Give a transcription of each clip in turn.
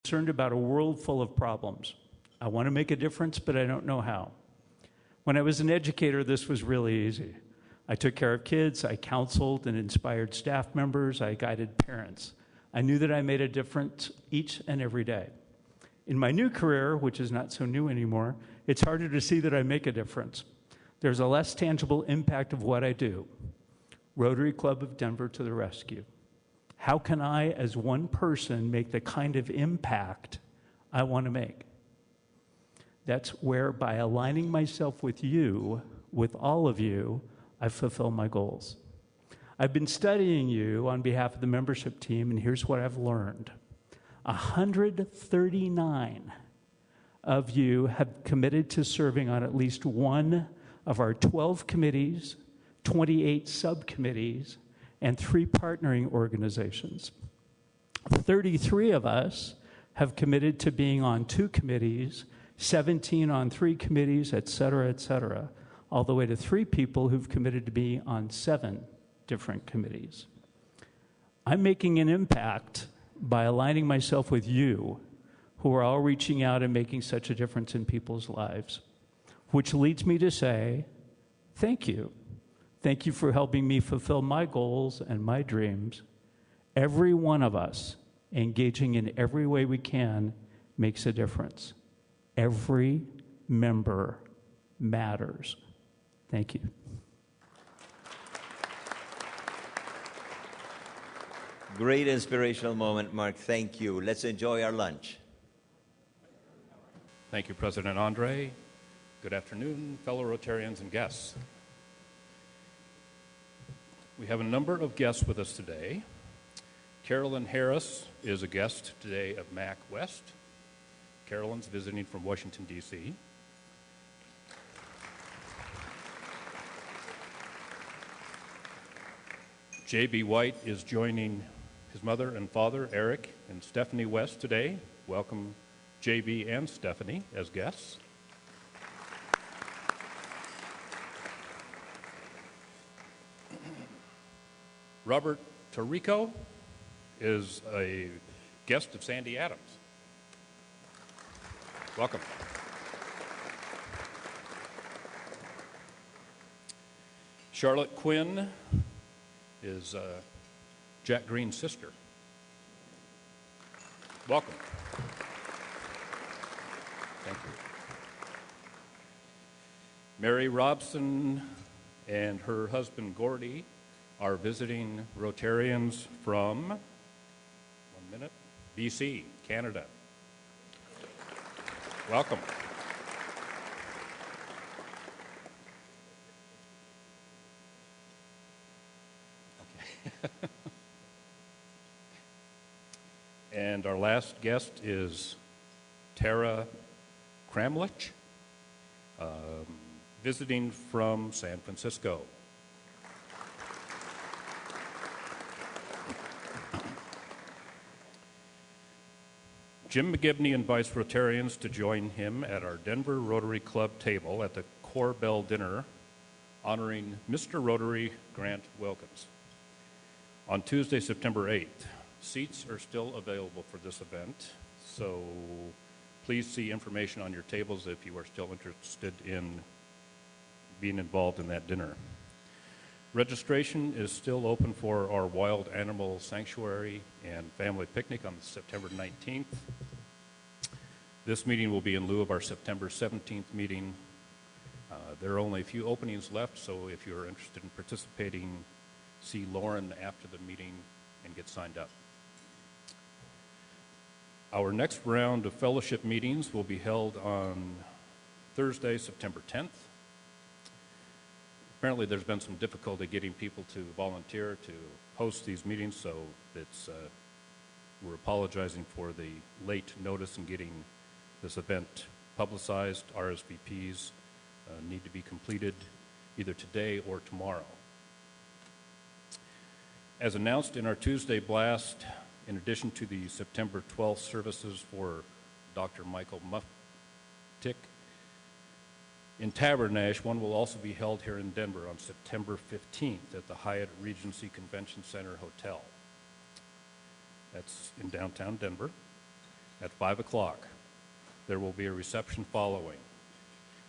concerned about a world full of problems. I want to make a difference, but I don't know how. When I was an educator, this was really easy. I took care of kids, I counseled and inspired staff members, I guided parents. I knew that I made a difference each and every day. In my new career, which is not so new anymore, it's harder to see that I make a difference. There's a less tangible impact of what I do. Rotary Club of Denver to the rescue. How can I, as one person, make the kind of impact I want to make? That's where, by aligning myself with you, with all of you, I fulfill my goals. I've been studying you on behalf of the membership team, and here's what I've learned. 139 of you have committed to serving on at least one of our 12 committees, 28 subcommittees, and 3 partnering organizations. 33 of us have committed to being on 2 committees, 17 on 3 committees, et cetera, all the way to 3 people who've committed to be on 7 different committees. I'm making an impact by aligning myself with you, who are all reaching out and making such a difference in people's lives, which leads me to say, thank you. Thank you for helping me fulfill my goals and my dreams. Every one of us engaging in every way we can makes a difference. Every member matters. Thank you. Great inspirational moment, Mark. Thank you. Let's enjoy our lunch. Thank you, President Andre. Good afternoon, fellow Rotarians and guests. We have a number of guests with us today. Carolyn Harris is a guest today of MAC West. Carolyn's visiting from Washington, D.C. J.B. White is joining his mother and father, Eric and Stephanie West, today. Welcome, J.B. and Stephanie, as guests. Robert Tarico is a guest of Sandy Adams. Welcome. Charlotte Quinn is Jack Green's sister. Welcome. Thank you. Mary Robson and her husband Gordy are visiting Rotarians from, BC, Canada. Welcome. Okay. And our last guest is Tara Kramlich, visiting from San Francisco. Jim McGibney invites Rotarians to join him at our Denver Rotary Club table at the Core Bell Dinner, honoring Mr. Rotary Grant Wilkins on Tuesday, September 8th. Seats are still available for this event, so please see information on your tables if you are still interested in being involved in that dinner. Registration is still open for our Wild Animal Sanctuary and Family Picnic on September 19th. This meeting will be in lieu of our September 17th meeting. There are only a few openings left, so if you're interested in participating, see Lauren after the meeting and get signed up. Our next round of fellowship meetings will be held on Thursday, September 10th. Apparently there's been some difficulty getting people to volunteer to host these meetings, so we're apologizing for the late notice in getting this event publicized. RSVPs need to be completed either today or tomorrow. As announced in our Tuesday blast, in addition to the September 12th services for Dr. Michael Muftick in Tabernash, one will also be held here in Denver on September 15th at the Hyatt Regency Convention Center Hotel. That's in downtown Denver. at 5 o'clock. There will be a reception following.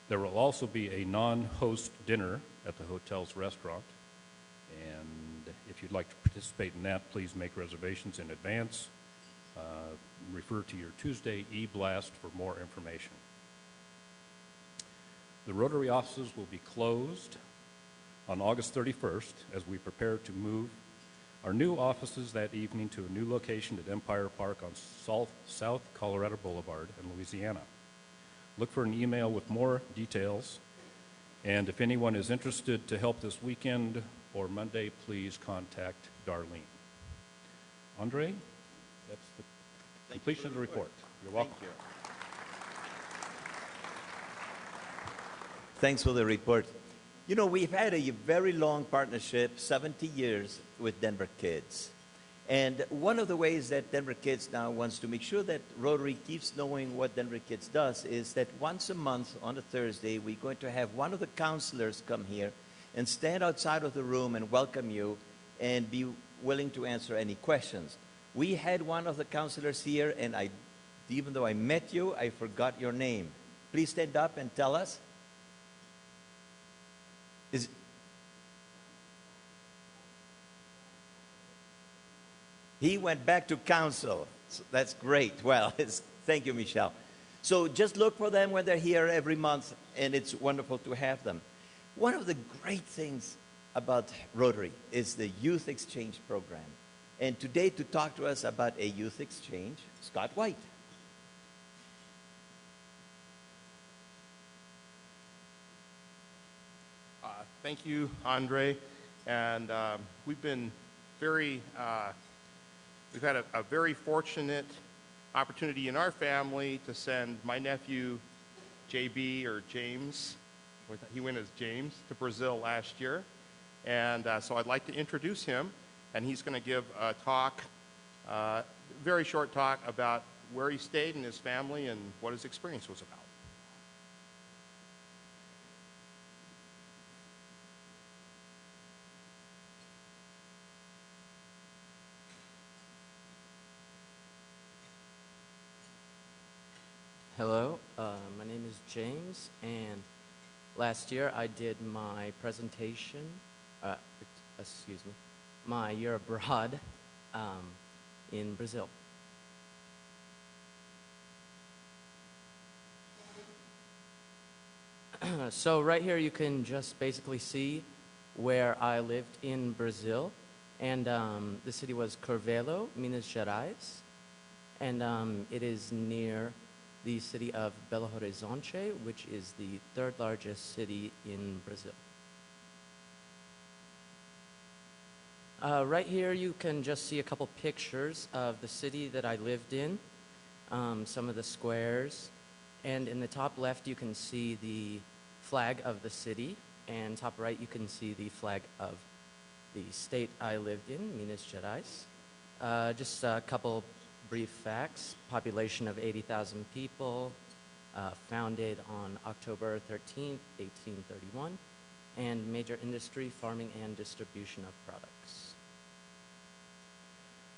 There will also be a non-host dinner at the hotel's restaurant. And if you'd like to participate in that, please make reservations in advance. Refer to your Tuesday e-blast for more information. The Rotary offices will be closed on August 31st as we prepare to move our new offices that evening to a new location at Empire Park on South Colorado Boulevard in Louisiana. Look for an email with more details, and if anyone is interested to help this weekend or Monday, please contact Darlene. Andre, that's the completion of the report. You're welcome. Thank you. Thanks for the report. You know, we've had a very long partnership, 70 years, with Denver Kids. And one of the ways that Denver Kids now wants to make sure that Rotary keeps knowing what Denver Kids does is that once a month on a Thursday, we're going to have one of the counselors come here and stand outside of the room and welcome you and be willing to answer any questions. We had one of the counselors here, and even though I met you, I forgot your name. Please stand up and tell us. He went back to council. So that's great. Well, thank you, Michelle. So just look for them when they're here every month, and it's wonderful to have them. One of the great things about Rotary is the youth exchange program. And today, to talk to us about a youth exchange, Scott White. Thank you, Andre. And we've been we've had a very fortunate opportunity in our family to send my nephew, JB, or James, he went as James, to Brazil last year. And so I'd like to introduce him, and he's going to give a talk, very short talk about where he stayed and his family and what his experience was about. Hello, my name is James, and last year I did my presentation, my year abroad in Brazil. So right here you can just basically see where I lived in Brazil, and the city was Curvelo, Minas Gerais, and it is near the city of Belo Horizonte, which is the third largest city in Brazil. Right here you can just see a couple pictures of the city that I lived in, some of the squares, and in the top left you can see the flag of the city, and top right you can see the flag of the state I lived in, Minas Gerais. Just a couple brief facts: population of 80,000 people, founded on October 13th, 1831, and major industry, farming, and distribution of products.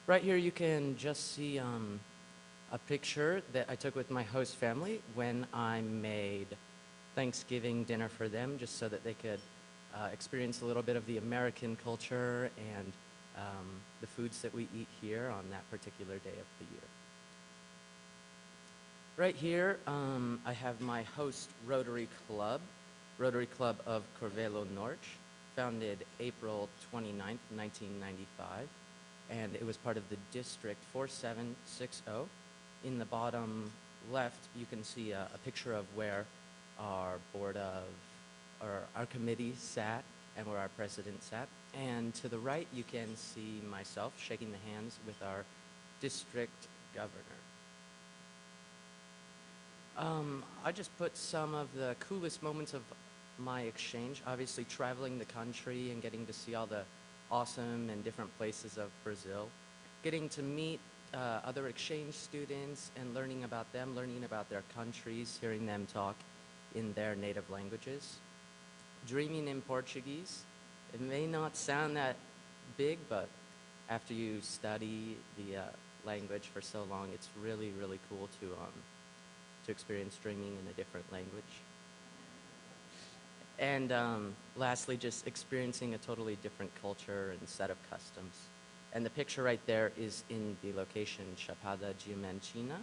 Right here you can just see a picture that I took with my host family when I made Thanksgiving dinner for them, just so that they could experience a little bit of the American culture and the foods that we eat here on that particular day of the year. Right here, I have my host Rotary Club of Curvelo Norte, founded April 29th, 1995, and it was part of the District 4760. In the bottom left, you can see a picture of where our our committee sat and where our president sat. And to the right, you can see myself shaking the hands with our district governor. I just put some of the coolest moments of my exchange, obviously traveling the country and getting to see all the awesome and different places of Brazil, getting to meet other exchange students and learning about them, learning about their countries, hearing them talk in their native languages, dreaming in Portuguese. It may not sound that big, but after you study the language for so long. It's really, really cool to experience dreaming in a different language. And lastly, just experiencing a totally different culture and set of customs. And the picture right there is in the location Chapada Diamantina,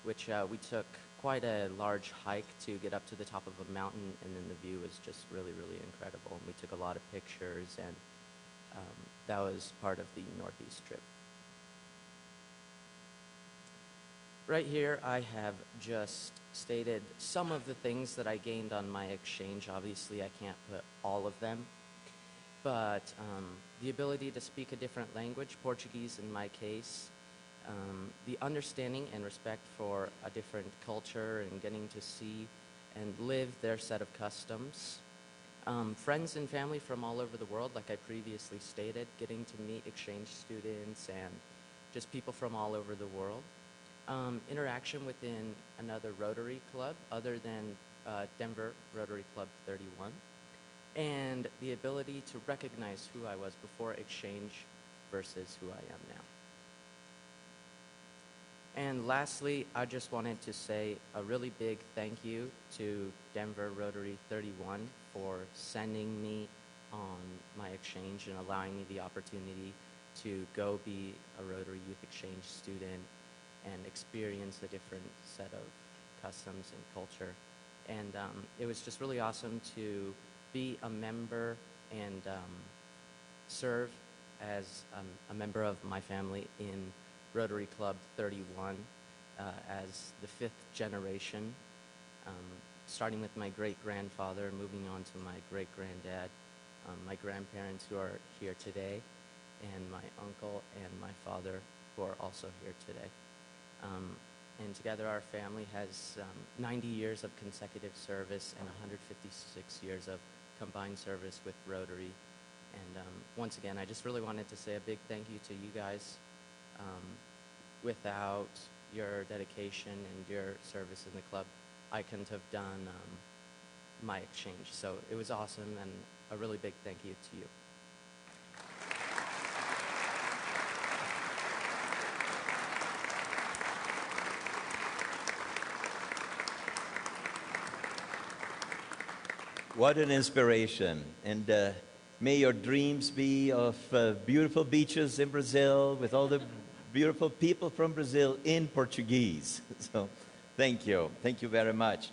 which we took quite a large hike to get up to the top of a mountain, and then the view was just really, really incredible. And we took a lot of pictures, and that was part of the Northeast trip. Right here, I have just stated some of the things that I gained on my exchange. Obviously, I can't put all of them, but the ability to speak a different language, Portuguese in my case, the understanding and respect for a different culture and getting to see and live their set of customs. Friends and family from all over the world, like I previously stated, getting to meet exchange students and just people from all over the world. Interaction within another Rotary club other than Denver Rotary Club 31. And the ability to recognize who I was before exchange versus who I am now. And lastly, I just wanted to say a really big thank you to Denver Rotary 31 for sending me on my exchange and allowing me the opportunity to go be a Rotary Youth Exchange student and experience a different set of customs and culture. And it was just really awesome to be a member and serve as a member of my family in Rotary Club 31 as the 5th generation, starting with my great-grandfather, moving on to my great-granddad, my grandparents who are here today, and my uncle and my father who are also here today. And together our family has 90 years of consecutive service and 156 years of combined service with Rotary. And once again, I just really wanted to say a big thank you to you guys. Without your dedication and your service in the club, I couldn't have done my exchange. So it was awesome, and a really big thank you to you. What an inspiration. And may your dreams be of beautiful beaches in Brazil with all the beautiful people from Brazil in Portuguese. So thank you. Thank you very much.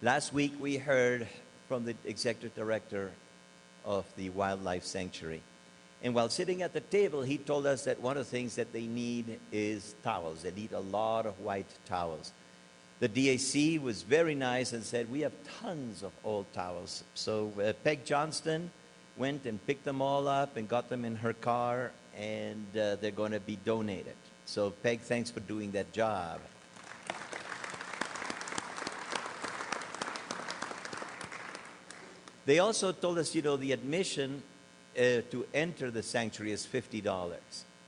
Last week we heard from the executive director of the Wildlife Sanctuary. And while sitting at the table, he told us that one of the things that they need is towels. They need a lot of white towels. The DAC was very nice and said, we have tons of old towels. So Peg Johnston went and picked them all up and got them in her car, and they're going to be donated. So Peg, thanks for doing that job. They also told us, the admission to enter the sanctuary is $50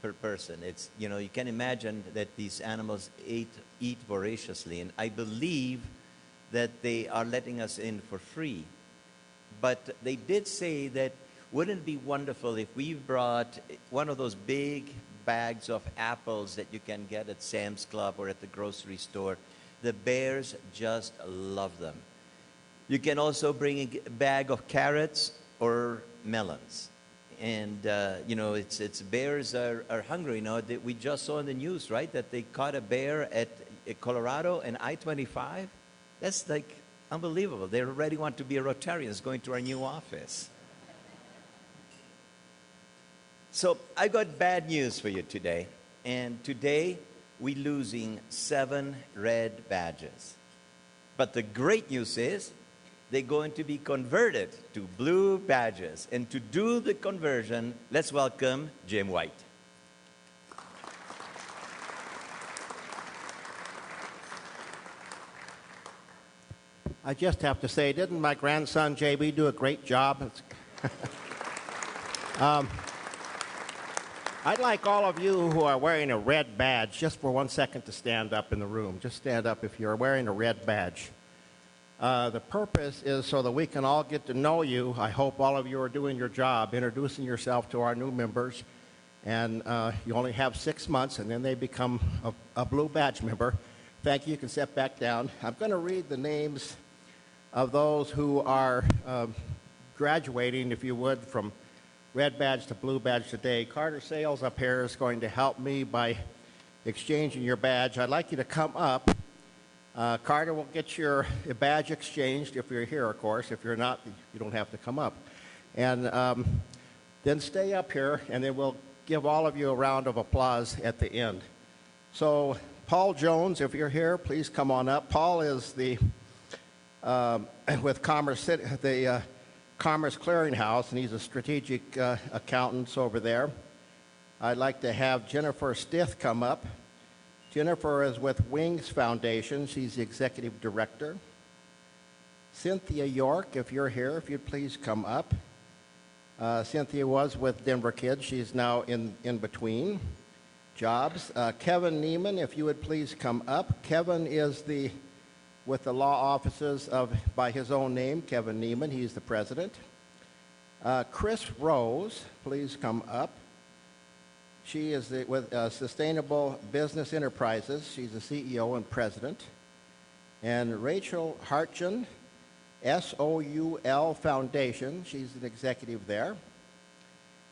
per person. It's, you can imagine that these animals eat voraciously, and I believe that they are letting us in for free. But they did say that wouldn't it be wonderful if we brought one of those big bags of apples that you can get at Sam's Club or at the grocery store? The bears just love them. You can also bring a bag of carrots or melons. And, it's bears are hungry. We just saw in the news, right, that they caught a bear at Colorado and I-25. That's like unbelievable. They already want to be Rotarians going to our new office. So I got bad news for you today. And today we're losing 7 red badges. But the great news is they're going to be converted to blue badges. And to do the conversion, let's welcome Jim White. I just have to say, didn't my grandson, JB, do a great job? I'd like all of you who are wearing a red badge, just for 1 second, to stand up in the room. Just stand up if you're wearing a red badge. The purpose is so that we can all get to know you. I hope all of you are doing your job, introducing yourself to our new members, And you only have 6 months, and then they become a blue badge member. Thank you. You can step back down. I'm going to read the names of those who are graduating, if you would, from red badge to blue badge today. Carter Sales up here is going to help me by exchanging your badge. I'd like you to come up. Carter will get your badge exchanged if you're here, of course. If you're not, you don't have to come up. And then stay up here, and then we'll give all of you a round of applause at the end. So Paul Jones, if you're here, please come on up. Paul is the with Commerce Clearinghouse, and he's a strategic accountant over there. I'd like to have Jennifer Stith come up. Jennifer is with Wings Foundation. She's the executive director. Cynthia York, if you're here, if you'd please come up. Cynthia was with Denver Kids. She's now in between jobs. Kevin Neiman, if you would please come up. Kevin is with the law offices by his own name, Kevin Neiman. He's the president. Chris Rose, please come up. She is with Sustainable Business Enterprises. She's the CEO and president. And Rachel Hartgen, SOUL Foundation. She's an executive there.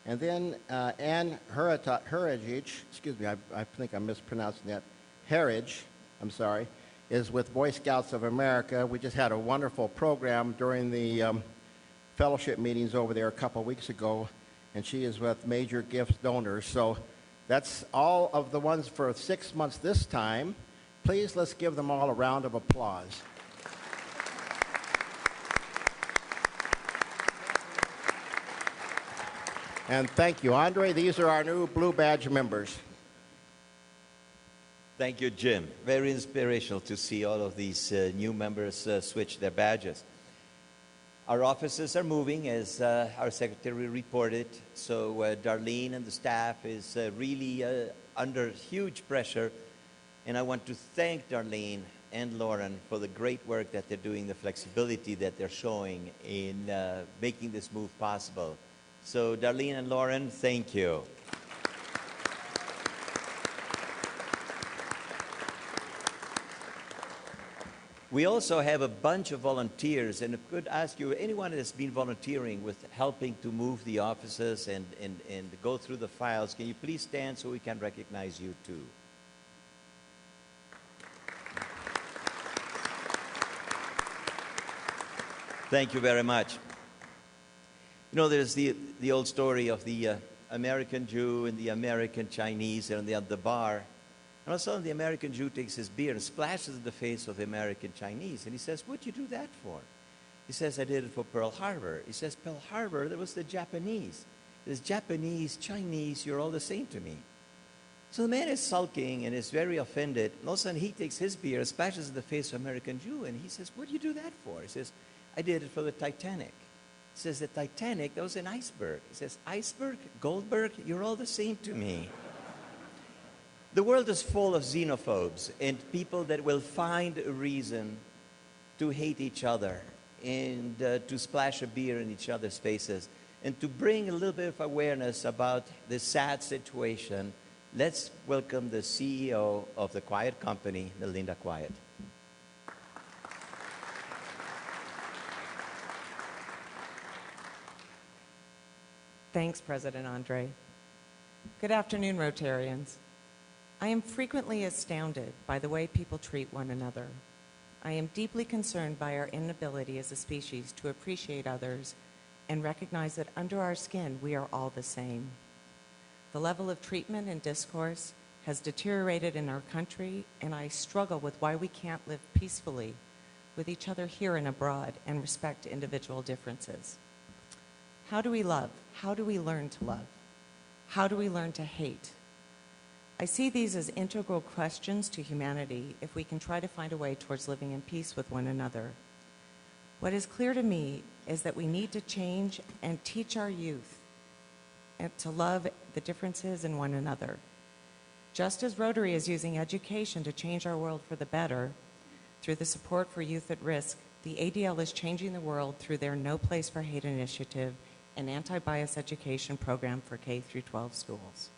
And then Ann Herridge, excuse me, I think I'm mispronouncing that. Herridge, I'm sorry, is with Boy Scouts of America. We just had a wonderful program during the fellowship meetings over there a couple of weeks ago, and she is with Major Gifts Donors. So that's all of the ones for 6 months this time. Please, let's give them all a round of applause. And thank you. Andre, these are our new Blue Badge members. Thank you, Jim. Very inspirational to see all of these new members switch their badges. Our offices are moving, as our secretary reported, so Darlene and the staff is really under huge pressure, and I want to thank Darlene and Lauren for the great work that they're doing, the flexibility that they're showing in making this move possible. So Darlene and Lauren, thank you. We also have a bunch of volunteers, and I could ask you, anyone that's been volunteering with helping to move the offices and go through the files, can you please stand so we can recognize you too? Thank you very much. You know, there's the old story of the American Jew and the American Chinese and they're at the bar. And all of a sudden, the American Jew takes his beer and splashes in the face of the American Chinese. And he says, what'd you do that for? He says, I did it for Pearl Harbor. He says, Pearl Harbor, that was the Japanese. There's Japanese, Chinese, you're all the same to me. So the man is sulking and is very offended. And all of a sudden, he takes his beer and splashes in the face of an American Jew. And he says, what'd you do that for? He says, I did it for the Titanic. He says, the Titanic, that was an iceberg. He says, iceberg, Goldberg, you're all the same to me. The world is full of xenophobes and people that will find a reason to hate each other and to splash a beer in each other's faces. And to bring a little bit of awareness about this sad situation, let's welcome the CEO of the Quiet Company, Melinda Quiet. Thanks, President Andre. Good afternoon, Rotarians. I am frequently astounded by the way people treat one another. I am deeply concerned by our inability as a species to appreciate others and recognize that under our skin, we are all the same. The level of treatment and discourse has deteriorated in our country, and I struggle with why we can't live peacefully with each other here and abroad and respect individual differences. How do we love? How do we learn to love? How do we learn to hate? I see these as integral questions to humanity if we can try to find a way towards living in peace with one another. What is clear to me is that we need to change and teach our youth and to love the differences in one another. Just as Rotary is using education to change our world for the better, through the support for youth at risk, the ADL is changing the world through their No Place for Hate initiative and anti-bias education program for K-12 schools.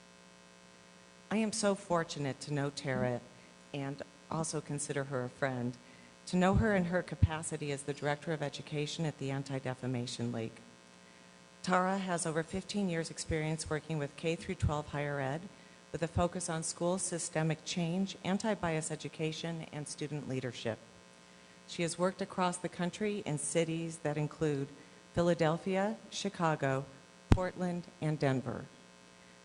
I am so fortunate to know Tara and also consider her a friend, to know her in her capacity as the Director of Education at the Anti-Defamation League. Tara has over 15 years' experience working with K through 12 higher ed, with a focus on school systemic change, anti-bias education, and student leadership. She has worked across the country in cities that include Philadelphia, Chicago, Portland, and Denver.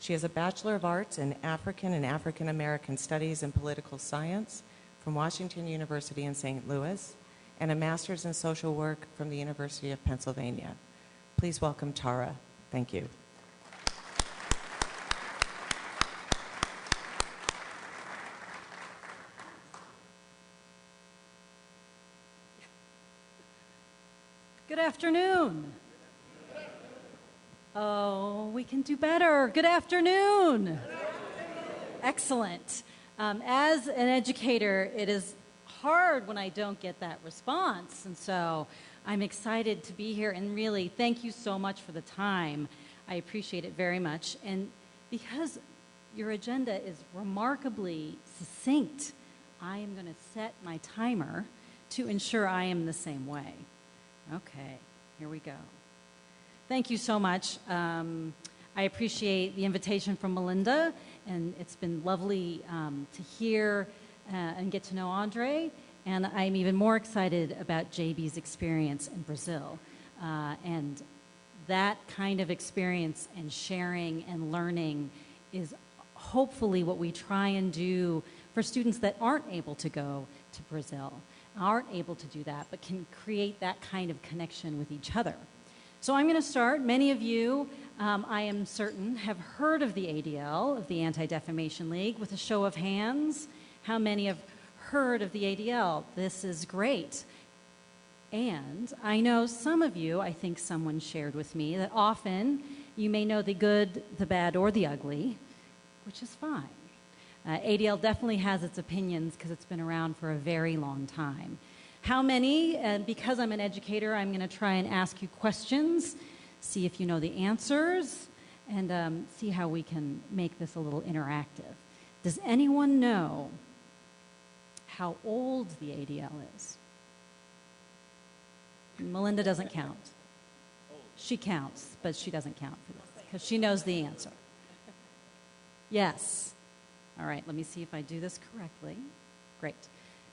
She has a Bachelor of Arts in African and African American Studies and Political Science from Washington University in St. Louis, and a Master's in Social Work from the University of Pennsylvania. Please welcome Tara. Thank you. Good afternoon. Oh, we can do better. Good afternoon. Excellent. As an educator, it is hard when I don't get that response, and so I'm excited to be here, and really thank you so much for the time. I appreciate it very much, and because your agenda is remarkably succinct, I am going to set my timer to ensure I am the same way. Okay, here we go. Thank you so much. I appreciate the invitation from Melinda, and it's been lovely to hear and get to know Andre, and I'm even more excited about JB's experience in Brazil. And that kind of experience and sharing and learning is hopefully what we try and do for students that aren't able to go to Brazil, aren't able to do that, but can create that kind of connection with each other. So I'm going to start. Many of you, I am certain, have heard of the ADL, of the Anti-Defamation League. With a show of hands, how many have heard of the ADL? This is great. And I know some of you, I think someone shared with me, that often you may know the good, the bad, or the ugly, which is fine. ADL definitely has its opinions because it's been around for a very long time. How many, because I'm an educator, I'm going to try and ask you questions, see if you know the answers, and see how we can make this a little interactive. Does anyone know how old the ADL is? Melinda doesn't count. She counts, but she doesn't count for this because she knows the answer. Yes. All right, let me see if I do this correctly. Great.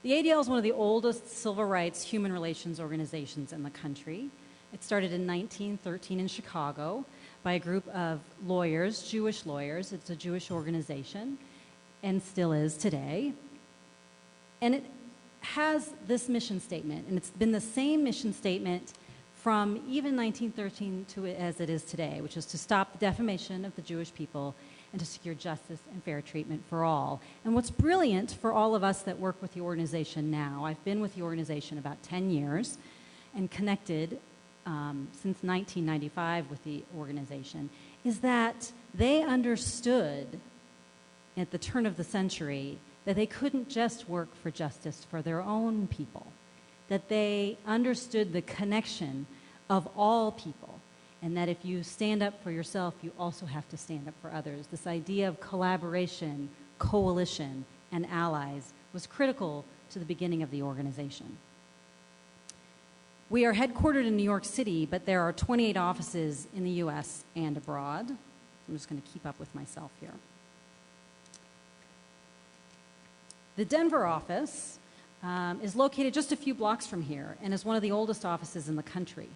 The ADL is one of the oldest civil rights human relations organizations in the country. It started in 1913 in Chicago by a group of lawyers, Jewish lawyers. It's a Jewish organization and still is today. And it has this mission statement, and it's been the same mission statement from even 1913 to as it is today, which is to stop the defamation of the Jewish people and to secure justice and fair treatment for all. And what's brilliant for all of us that work with the organization now, I've been with the organization about 10 years and connected since 1995 with the organization, is that they understood at the turn of the century that they couldn't just work for justice for their own people, that they understood the connection of all people, and that if you stand up for yourself, you also have to stand up for others. This idea of collaboration, coalition, and allies was critical to the beginning of the organization. We are headquartered in New York City, but there are 28 offices in the U.S. and abroad. I'm just going to keep up with myself here. The Denver office is located just a few blocks from here and is one of the oldest offices in the country.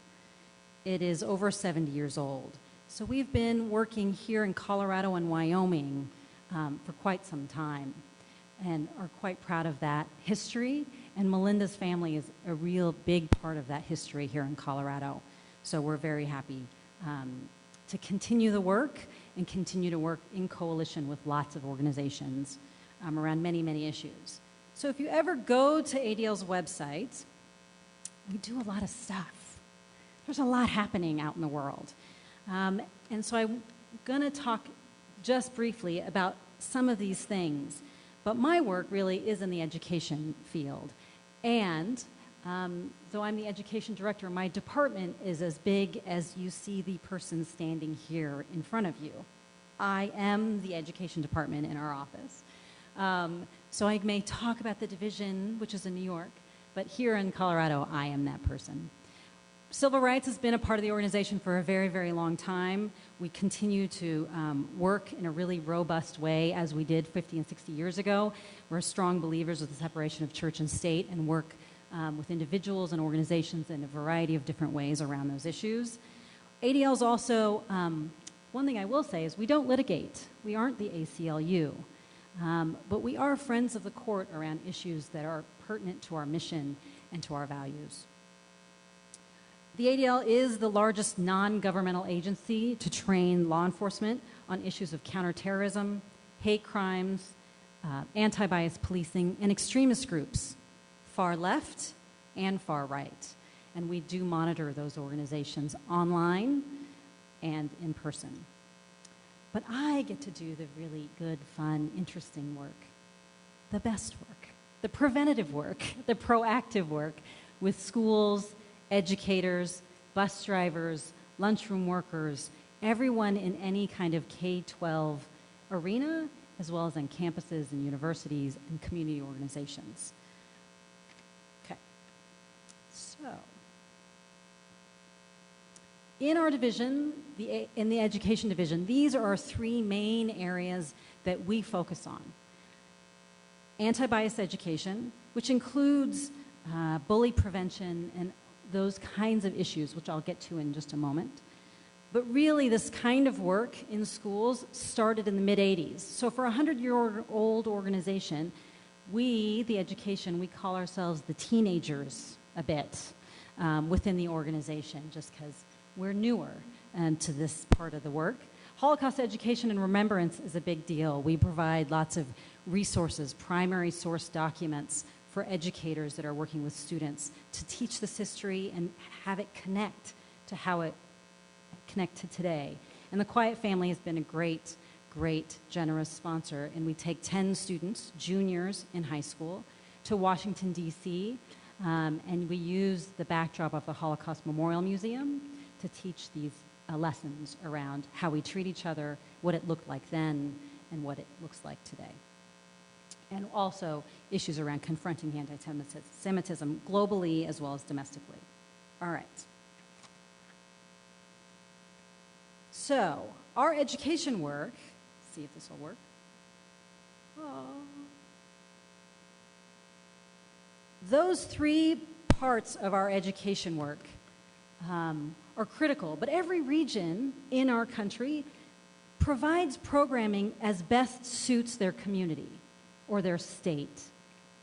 It is over 70 years old. So we've been working here in Colorado and Wyoming for quite some time and are quite proud of that history. And Melinda's family is a real big part of that history here in Colorado. So we're very happy to continue the work and continue to work in coalition with lots of organizations around many, many issues. So if you ever go to ADL's website, we do a lot of stuff. There's a lot happening out in the world. And so I'm going to talk just briefly about some of these things. But my work really is in the education field. And though I'm the education director, my department is as big as you see the person standing here in front of you. I am the education department in our office. So I may talk about the division, which is in New York, but here in Colorado, I am that person. Civil rights has been a part of the organization for a very, very long time. We continue to work in a really robust way as we did 50 and 60 years ago. We're strong believers of the separation of church and state and work with individuals and organizations in a variety of different ways around those issues. ADL is also, one thing I will say is we don't litigate. We aren't the ACLU, but we are friends of the court around issues that are pertinent to our mission and to our values. The ADL is the largest non-governmental agency to train law enforcement on issues of counterterrorism, hate crimes, anti-bias policing, and extremist groups, far left and far right. And we do monitor those organizations online and in person. But I get to do the really good, fun, interesting work, the best work, the preventative work, the proactive work with schools, educators, bus drivers, lunchroom workers, everyone in any kind of K-12 arena, as well as on campuses and universities and community organizations. Okay, so in our division, in the education division, these are our three main areas that we focus on. Anti-bias education, which includes bully prevention and those kinds of issues, which I'll get to in just a moment. But really, this kind of work in schools started in the mid-'80s. So for a 100-year-old organization, we, the education, we call ourselves the teenagers a bit within the organization, just because we're newer to this part of the work. Holocaust education and remembrance is a big deal. We provide lots of resources, primary source documents for educators that are working with students to teach this history and have it connect to how it connect to today. And the Quiet Family has been a great, great, generous sponsor. And we take 10 students, juniors in high school, to Washington, D.C., and we use the backdrop of the Holocaust Memorial Museum to teach these lessons around how we treat each other, what it looked like then, and what it looks like today. And also issues around confronting anti-Semitism globally as well as domestically. All right. So our education work, let's see if this will work. Oh. Those three parts of our education work are critical, but every region in our country provides programming as best suits their community or their state,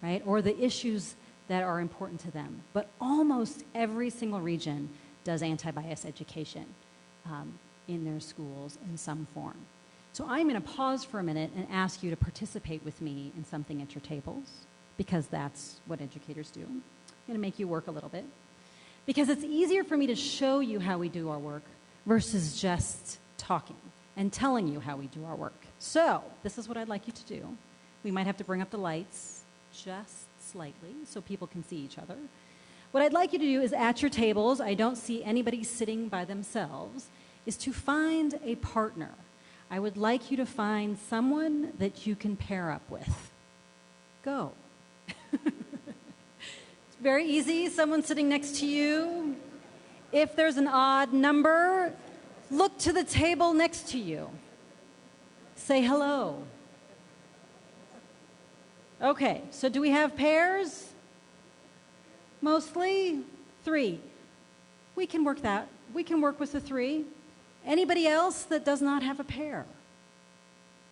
right? Or the issues that are important to them. But almost every single region does anti-bias education in their schools in some form. So I'm going to pause for a minute and ask you to participate with me in something at your tables, because that's what educators do. I'm going to make you work a little bit, because it's easier for me to show you how we do our work versus just talking and telling you how we do our work. So this is what I'd like you to do. We might have to bring up the lights just slightly so people can see each other. What I'd like you to do is at your tables, I don't see anybody sitting by themselves, is to find a partner. I would like you to find someone that you can pair up with. Go. It's very easy. Someone sitting next to you. If there's an odd number, look to the table next to you. Say hello. Okay, so do we have pairs? Mostly? 3. We can work that. We can work with the 3. Anybody else that does not have a pair?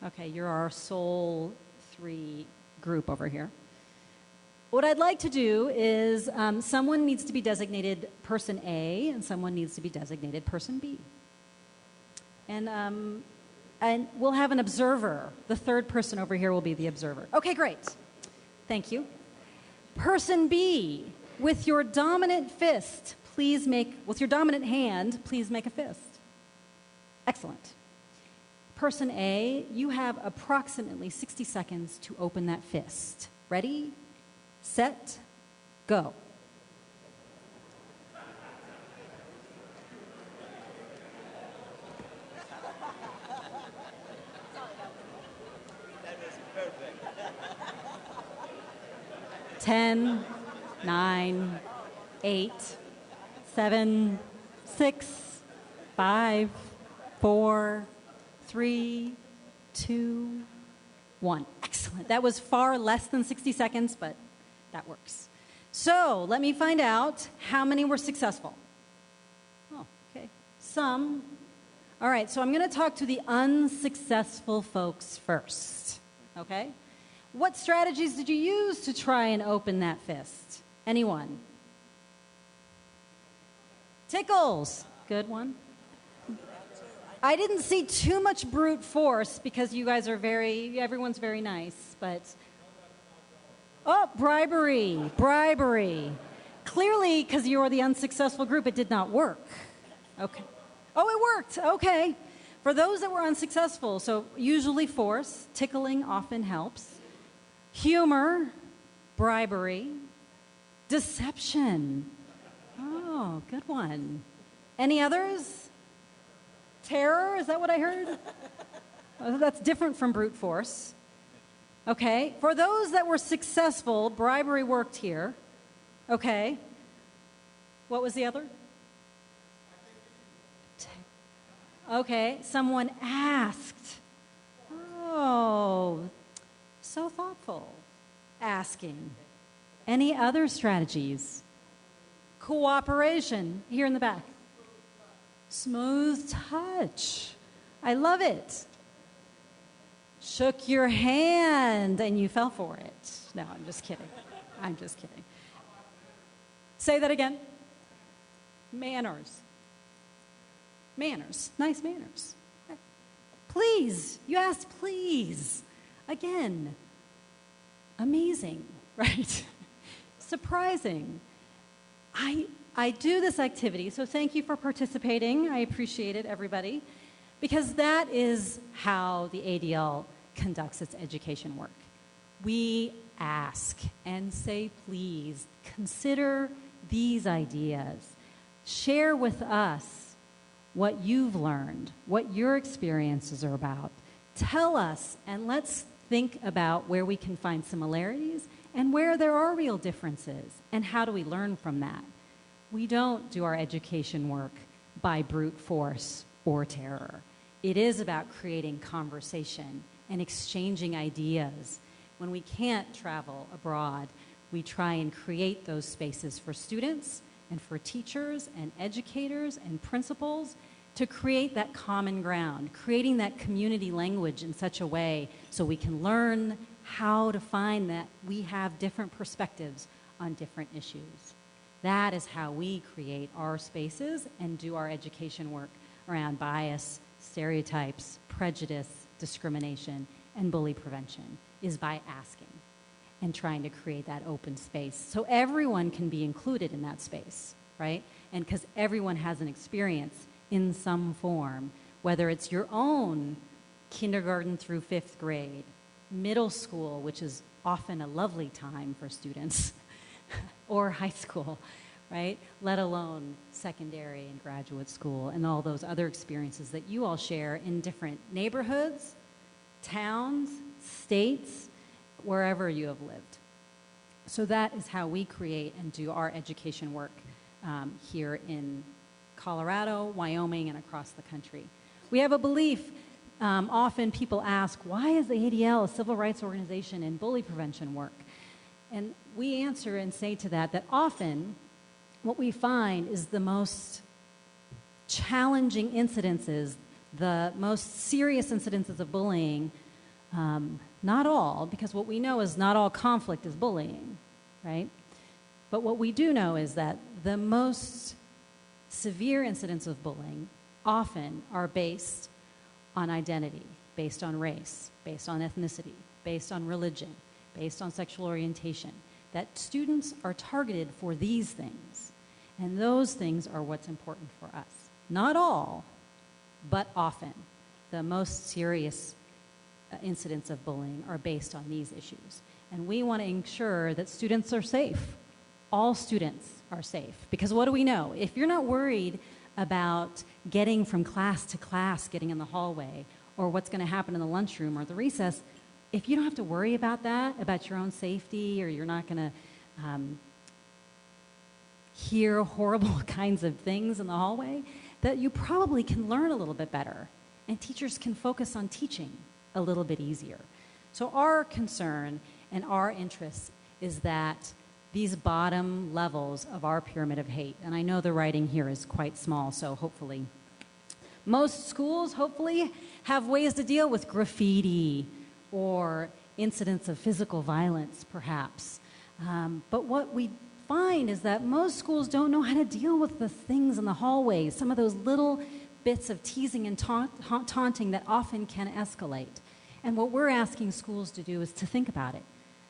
Okay, you're our sole 3 group over here. What I'd like to do is someone needs to be designated person A and someone needs to be designated person B. And we'll have an observer. The third person over here will be the observer. Okay, great. Thank you. Person B, with your dominant fist, with your dominant hand, please make a fist. Excellent. Person A, you have approximately 60 seconds to open that fist. Ready, set, go. 10, 9, 8, 7, 6, 5, 4, 3, 2, 1. Excellent. That was far less than 60 seconds, but that works. So let me find out how many were successful. Oh, okay. Some. All right, so I'm going to talk to the unsuccessful folks first. Okay? What strategies did you use to try and open that fist? Anyone? Tickles. Good one. I didn't see too much brute force because you guys are everyone's very nice, but... Oh, bribery. Clearly, because you are the unsuccessful group, it did not work. Okay. Oh, it worked. Okay. For those that were unsuccessful, so usually force, tickling often helps. Humor, bribery, deception. Oh, good one. Any others? Terror, is that what I heard? Oh, that's different from brute force. Okay. For those that were successful, bribery worked here. Okay. What was the other? Okay. Someone asked. Oh, so thoughtful. Asking. Any other strategies? Cooperation. Here in the back. Smooth touch. I love it. Shook your hand and you fell for it. No, I'm just kidding. Say that again. Manners. Nice manners. Please. You asked please. Again. Amazing, right? Surprising. I do this activity, so thank you for participating. I appreciate it, everybody, because that is how the ADL conducts its education work. We ask and say, please, consider these ideas. Share with us what you've learned, what your experiences are about. Tell us, and let's think about where we can find similarities and where there are real differences, and how do we learn from that. We don't do our education work by brute force or terror. It is about creating conversation and exchanging ideas. When we can't travel abroad, we try and create those spaces for students and for teachers and educators and principals to create that common ground, creating that community language in such a way so we can learn how to find that we have different perspectives on different issues. That is how we create our spaces and do our education work around bias, stereotypes, prejudice, discrimination, and bully prevention, is by asking and trying to create that open space so everyone can be included in that space, right? And because everyone has an experience in some form, whether it's your own kindergarten through 5th grade, middle school, which is often a lovely time for students, or high school, right? Let alone secondary and graduate school and all those other experiences that you all share in different neighborhoods, towns, states, wherever you have lived. So that is how we create and do our education work here in Colorado, Wyoming, and across the country. We have a belief, often people ask, why is the ADL a civil rights organization in bully prevention work? And we answer and say to that often what we find is the most challenging incidences, the most serious incidences of bullying, not all, because what we know is not all conflict is bullying, right? But what we do know is that the most severe incidents of bullying often are based on identity, based on race, based on ethnicity, based on religion, based on sexual orientation, that students are targeted for these things. And those things are what's important for us. Not all, but often. The most serious incidents of bullying are based on these issues. And we want to ensure that students are safe. All students are safe. Because what do we know? If you're not worried about getting from class to class, getting in the hallway, or what's going to happen in the lunchroom or the recess, if you don't have to worry about that, about your own safety, or you're not going to hear horrible kinds of things in the hallway, that you probably can learn a little bit better, and teachers can focus on teaching a little bit easier. So our concern and our interest is that these bottom levels of our pyramid of hate, and I know the writing here is quite small, so hopefully most schools hopefully have ways to deal with graffiti or incidents of physical violence, perhaps. But what we find is that most schools don't know how to deal with the things in the hallways, some of those little bits of teasing and taunting that often can escalate. And what we're asking schools to do is to think about it,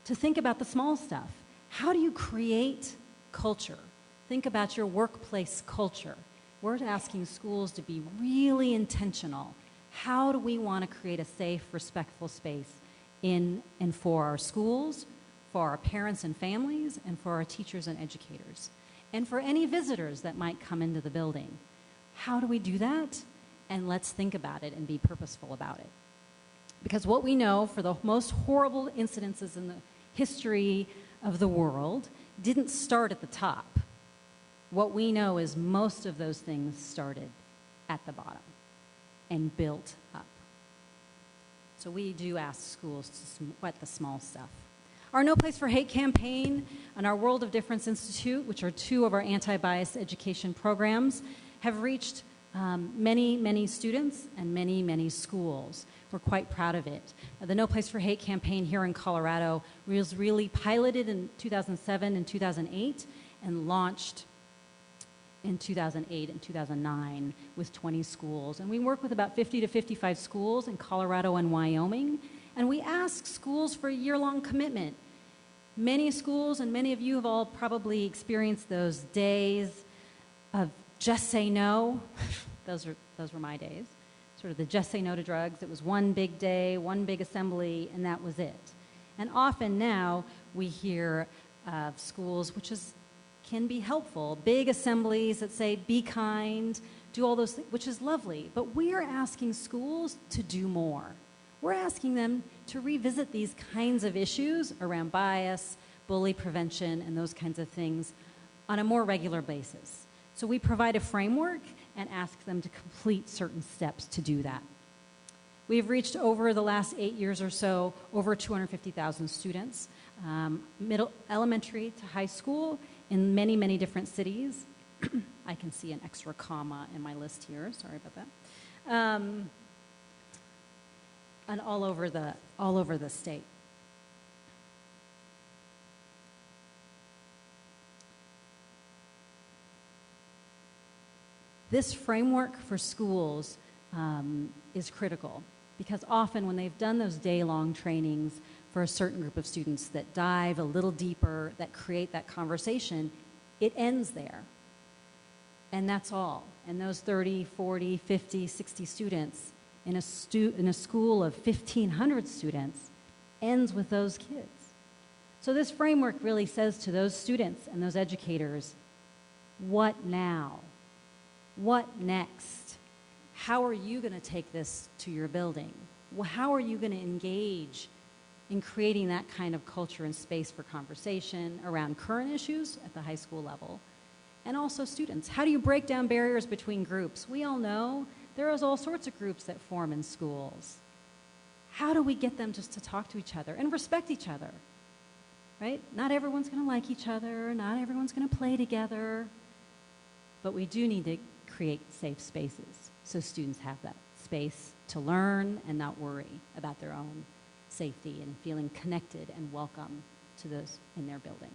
to think about the small stuff. How do you create culture? Think about your workplace culture. We're asking schools to be really intentional. How do we want to create a safe, respectful space in and for our schools, for our parents and families, and for our teachers and educators, and for any visitors that might come into the building? How do we do that? And let's think about it and be purposeful about it. Because what we know for the most horrible incidences in the history of the world didn't start at the top. What we know is most of those things started at the bottom and built up. So we do ask schools to sweat the small stuff. Our No Place for Hate campaign and our World of Difference Institute, which are two of our anti-bias education programs, have reached many, many students and many, many schools. We're quite proud of it. The No Place for Hate campaign here in Colorado was really piloted in 2007 and 2008 and launched in 2008 and 2009 with 20 schools. And we work with about 50 to 55 schools in Colorado and Wyoming. And we ask schools for a year-long commitment. Many schools, and many of you have all probably experienced those days of just say no. Those were my days. Sort of the just say no to drugs. It was one big day, one big assembly, and that was it. And often now we hear of schools, which can be helpful, big assemblies that say be kind, do all those things, which is lovely. But we are asking schools to do more. We're asking them to revisit these kinds of issues around bias, bully prevention, and those kinds of things on a more regular basis. So we provide a framework and ask them to complete certain steps to do that. We've reached over the last 8 years or so over 250,000 students, elementary to high school, in many, many different cities. I can see an extra comma in my list here. Sorry about that. And all over the state. This framework for schools is critical because often when they've done those day-long trainings for a certain group of students that dive a little deeper, that create that conversation, it ends there. And that's all. And those 30, 40, 50, 60 students in a school of 1,500 students ends with those kids. So this framework really says to those students and those educators, what now? What next? How are you going to take this to your building? Well, how are you going to engage in creating that kind of culture and space for conversation around current issues at the high school level? And also students. How do you break down barriers between groups? We all know there is all sorts of groups that form in schools. How do we get them just to talk to each other and respect each other? Right? Not everyone's going to like each other. Not everyone's going to play together. But we do need to create safe spaces so students have that space to learn and not worry about their own safety and feeling connected and welcome to those in their building.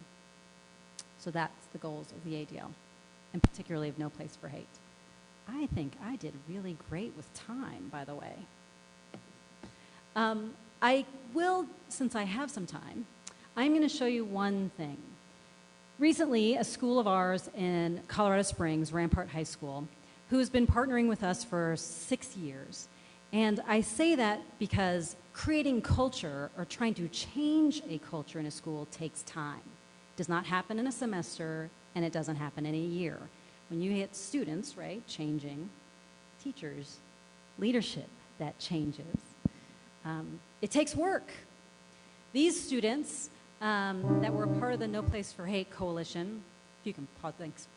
So that's the goals of the ADL, and particularly of No Place for Hate. I think I did really great with time, by the way. I will, since I have some time, I'm going to show you one thing. Recently, a school of ours in Colorado Springs, Rampart High School, who's been partnering with us for 6 years. And I say that because creating culture or trying to change a culture in a school takes time. It does not happen in a semester, and it doesn't happen in a year. When you get students, right, changing, teachers, leadership, that changes. It takes work. These students that were a part of the No Place for Hate Coalition, if you can pause, thanks,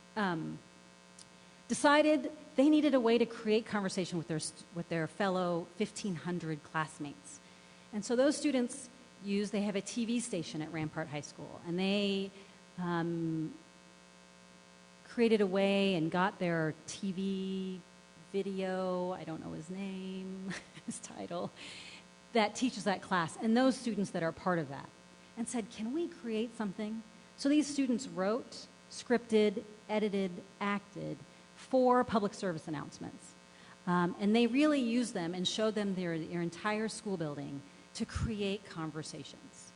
decided they needed a way to create conversation with their fellow 1,500 classmates. And so those students they have a TV station at Rampart High School, and they created a way and got their TV video, I don't know his name, his title, that teaches that class, and those students that are part of that, and said, can we create something? So these students wrote, scripted, edited, acted 4 public service announcements. And they really used them and showed them their entire school building to create conversations.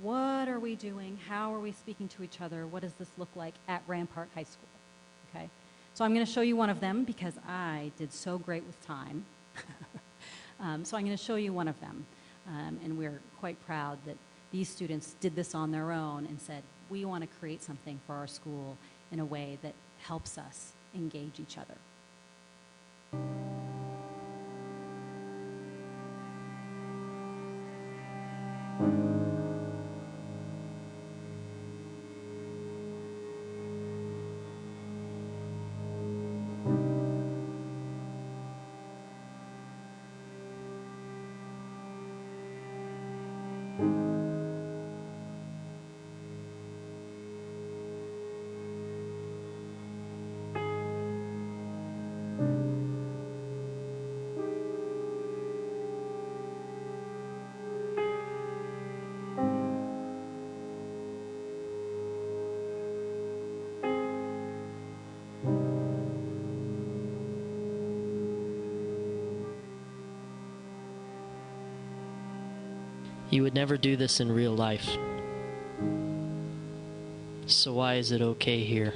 What are we doing? How are we speaking to each other? What does this look like at Rampart High School? Okay, so I'm going to show you one of them because I did so great with time. So I'm going to show you one of them. And we're quite proud that these students did this on their own and said, we want to create something for our school in a way that helps us engage each other. You would never do this in real life. So why is it okay here?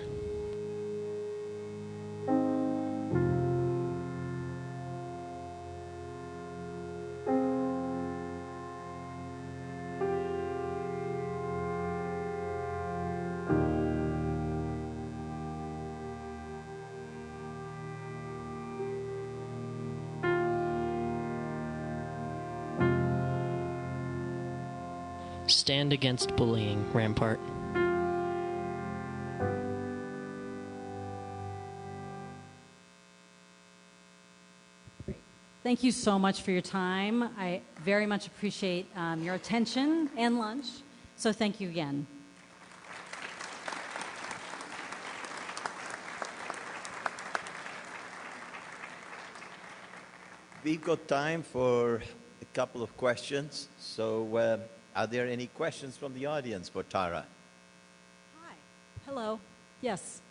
Stand against bullying, Rampart. Thank you so much for your time. I very much appreciate your attention and lunch, so thank you again. We've got time for a couple of questions. So are there any questions from the audience for Tara? Hi. Hello. Yes.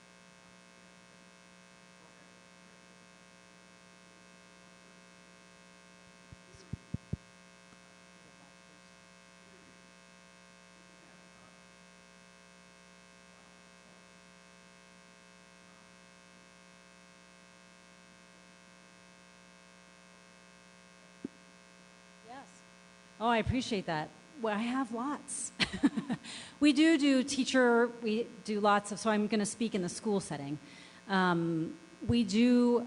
Oh, I appreciate that. Well, I have lots. We do teacher, we do lots of, so I'm going to speak in the school setting. We do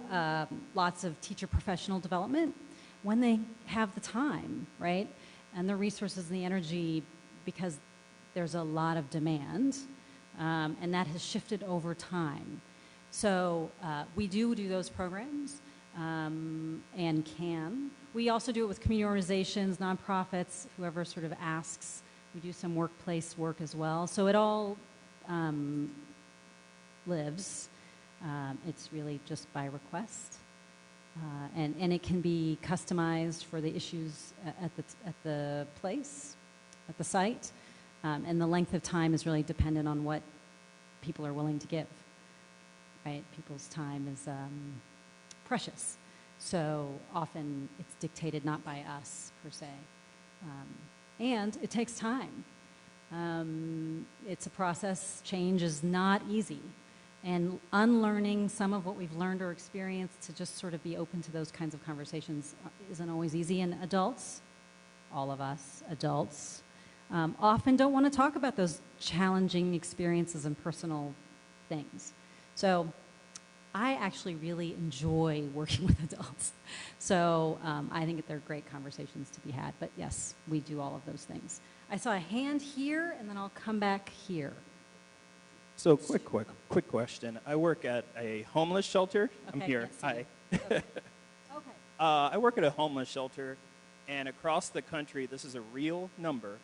lots of teacher professional development when they have the time, right? And the resources and the energy, because there's a lot of demand, and that has shifted over time. So we do those programs. And can. We also do it with community organizations, nonprofits, whoever sort of asks. We do some workplace work as well. So it all lives. It's really just by request. And it can be customized for the issues at the place, at the site. And the length of time is really dependent on what people are willing to give. Right? People's time is precious. So often it's dictated not by us, per se. And it takes time. It's a process. Change is not easy. And unlearning some of what we've learned or experienced to just sort of be open to those kinds of conversations isn't always easy. And adults, all of us adults, often don't want to talk about those challenging experiences and personal things. So I actually really enjoy working with adults. So I think that they're great conversations to be had. But yes, we do all of those things. I saw a hand here, and then I'll come back here. So quick question. I work at a homeless shelter. I'm Okay, here. can't see Hi. you. Okay. Okay. I work at a homeless shelter, and across the country, this is a real number,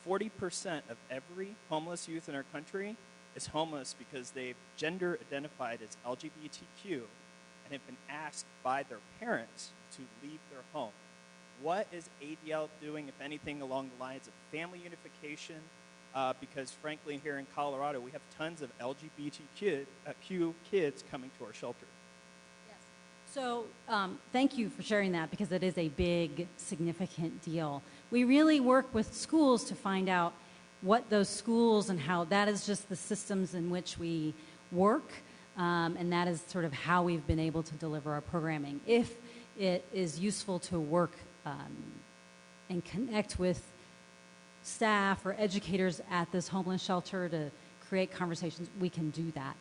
40% of every homeless youth in our country is homeless because they've gender identified as LGBTQ and have been asked by their parents to leave their home. What is ADL doing, if anything, along the lines of family unification? Because frankly, here in Colorado, we have tons of LGBTQ kids coming to our shelter. Yes. So thank you for sharing that, because it is a big, significant deal. We really work with schools to find out what those schools and how that is just the systems in which we work, and that is sort of how we've been able to deliver our programming. If it is useful to work and connect with staff or educators at this homeless shelter to create conversations, we can do that.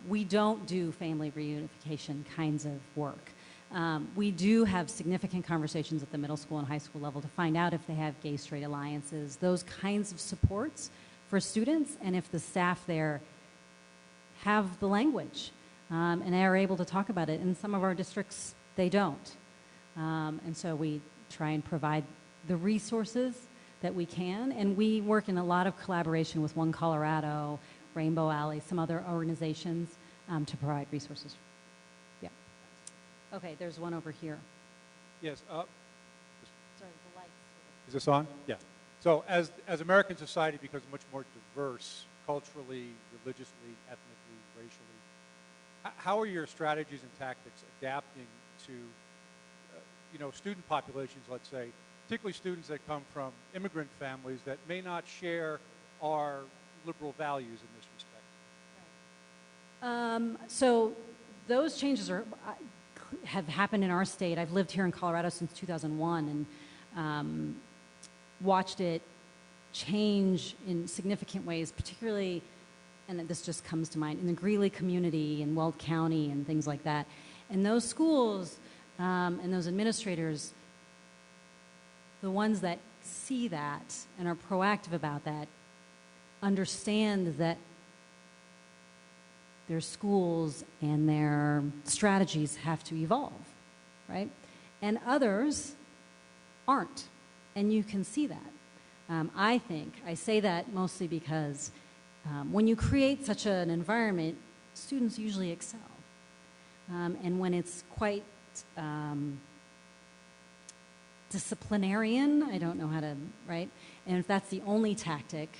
We don't do family reunification kinds of work. We do have significant conversations at the middle school and high school level to find out if they have gay-straight alliances, those kinds of supports for students, and if the staff there have the language and they are able to talk about it. In some of our districts, they don't. And so we try and provide the resources that we can, and we work in a lot of collaboration with One Colorado, Rainbow Alley, some other organizations to provide resources. Yeah. Okay, there's one over here. Yes. Sorry, the lights. Is this on? Yeah. So as American society becomes much more diverse, culturally, religiously, ethnically, racially, how are your strategies and tactics adapting to, student populations, let's say, particularly students that come from immigrant families that may not share our liberal values in this respect? So those changes have happened in our state. I've lived here in Colorado since 2001 and watched it change in significant ways, particularly, and this just comes to mind, in the Greeley community in Weld County and things like that. And those schools and those administrators, the ones that see that and are proactive about that, understand that their schools and their strategies have to evolve, right? And others aren't, and you can see that. I say that mostly because when you create such an environment, students usually excel. And when it's quite disciplinarian, I don't know how to, right? And if that's the only tactic,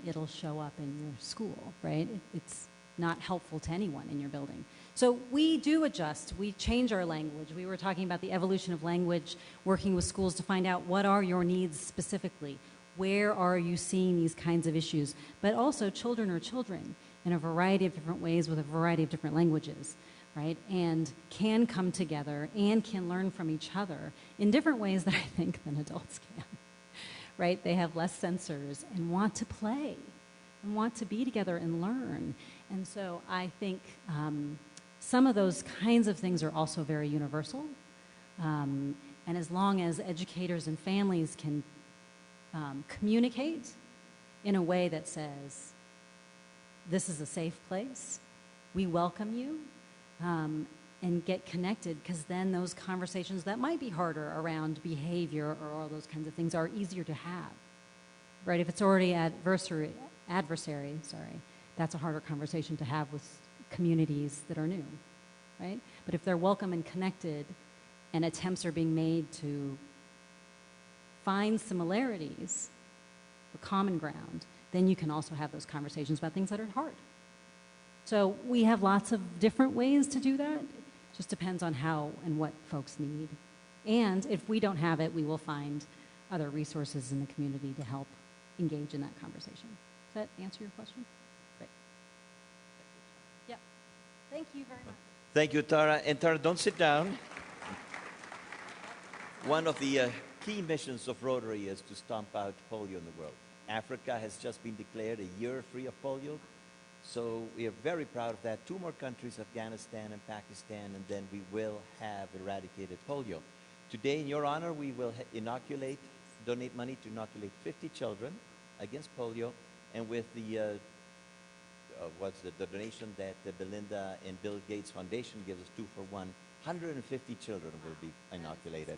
it'll show up in your school, right? It's not helpful to anyone in your building. So we do adjust. We change our language. We were talking about the evolution of language, working with schools to find out what are your needs specifically. Where are you seeing these kinds of issues? But also children are children in a variety of different ways with a variety of different languages, right? And can come together and can learn from each other in different ways that I think than adults can, right? They have less sensors and want to play and want to be together and learn. And so I think some of those kinds of things are also very universal. And as long as educators and families can communicate in a way that says, this is a safe place, we welcome you, and get connected, because then those conversations that might be harder around behavior or all those kinds of things are easier to have, right? If it's already adversary, that's a harder conversation to have with communities that are new, right? But if they're welcome and connected and attempts are being made to find similarities or common ground, then you can also have those conversations about things that are hard. So we have lots of different ways to do that. It just depends on how and what folks need. And if we don't have it, we will find other resources in the community to help engage in that conversation. Does that answer your question? Great. Yep. Thank you very much. Thank you, Tara. And Tara, don't sit down. One of the key missions of Rotary is to stomp out polio in the world. Africa has just been declared a year free of polio. So we are very proud of that. 2 more countries, Afghanistan and Pakistan, and then we will have eradicated polio. Today, in your honor, we will donate money to inoculate 50 children against polio, and with the the donation that the Belinda and Bill Gates Foundation gives us, 2 for 1, 150 children will be inoculated.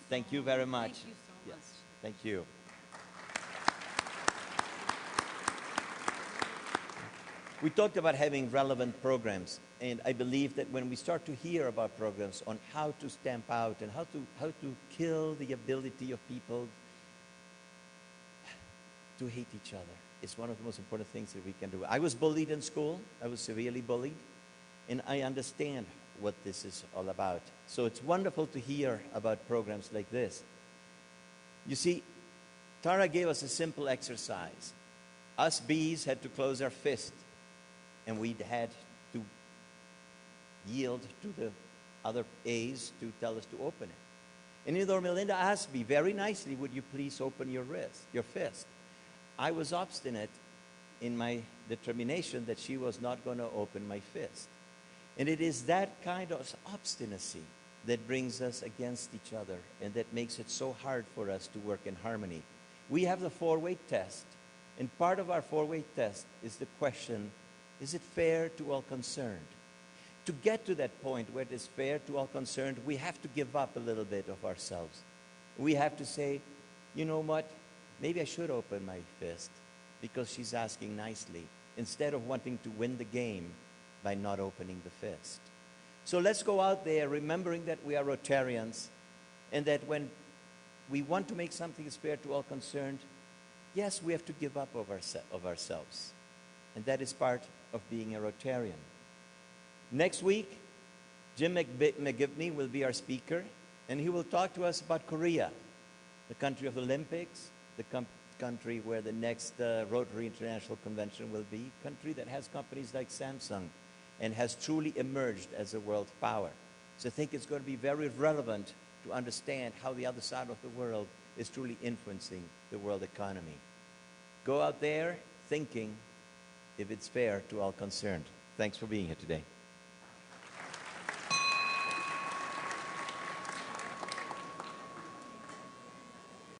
Thank you very much. Thank you so much. Thank you. We talked about having relevant programs, and I believe that when we start to hear about programs on how to stamp out and how to kill the ability of people to hate each other, it's one of the most important things that we can do. I was bullied in school. I was severely bullied, and I understand what this is all about. So it's wonderful to hear about programs like this. You see, Tara gave us a simple exercise. Us B's had to close our fist, and we had to yield to the other A's to tell us to open it. And either Melinda asked me very nicely, would you please open your fist? I was obstinate in my determination that she was not going to open my fist. And it is that kind of obstinacy that brings us against each other and that makes it so hard for us to work in harmony. We have the 4-weight test, and part of our 4-weight test is the question, is it fair to all concerned? To get to that point where it is fair to all concerned, we have to give up a little bit of ourselves. We have to say, you know what, maybe I should open my fist because she's asking nicely, instead of wanting to win the game by not opening the fist. So let's go out there remembering that we are Rotarians, and that when we want to make something that's fair to all concerned, yes, we have to give up of ourselves. And that is part of being a Rotarian. Next week, Jim McGivney will be our speaker, and he will talk to us about Korea, the country of the Olympics, the country where the next Rotary International Convention will be, country that has companies like Samsung and has truly emerged as a world power. So I think it's going to be very relevant to understand how the other side of the world is truly influencing the world economy. Go out there thinking if it's fair to all concerned. Thanks for being here today.